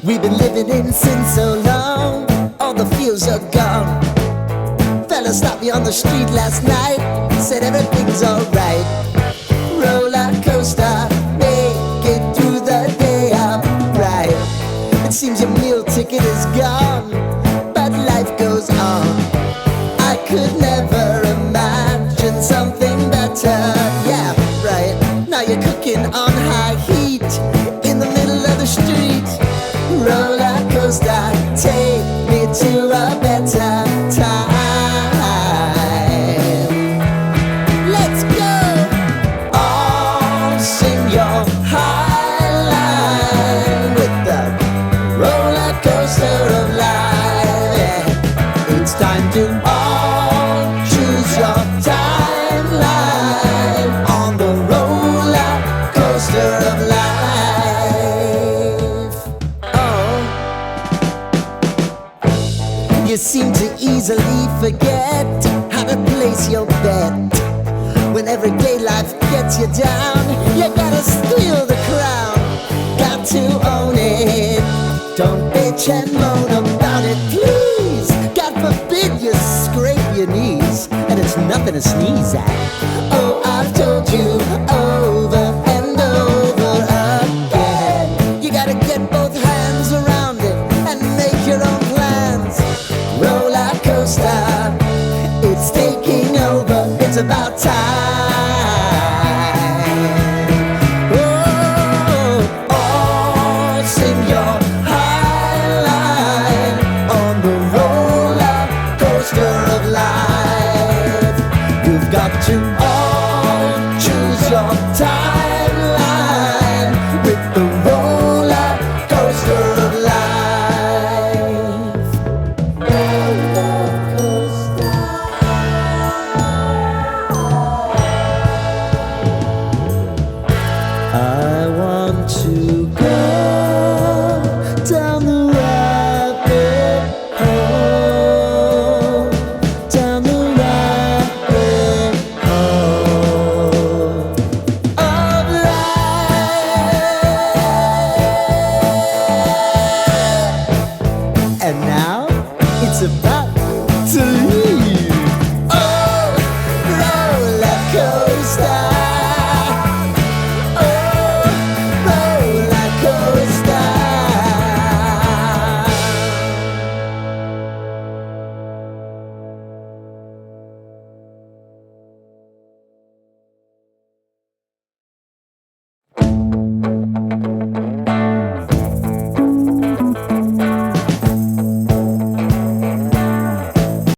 We've been living in sin so long, all the feels are gone. Fella stopped me on the street last night, said everything's alright. Roller coaster, make it through the day alright. It seems your meal ticket is gone, but life goes on. I could never imagine something better. Yeah, right. Now you're cooking on high heat in the middle of the street. Roller coaster, take me to a better time. Let's go! All sing your high line with the roller coaster of life. Yeah. It's time to all choose your timeline on the roller coaster of life. You seem to easily forget how to place your bet. When everyday life gets you down, you gotta steal the crown. Got to own it. Don't bitch and moan about it, please. God forbid you scrape your knees, and it's nothing to sneeze at. Oh, I've told you over and over again, you gotta get both hands around it and make your own plans. Roller coaster, it's taking over, it's about time. Oh, all sing your high line on the roller coaster of life. You've got to all choose your timeline with the roller coaster of life. I want to go down the rabbit hole, down the rabbit hole of life. And now it's about to leave.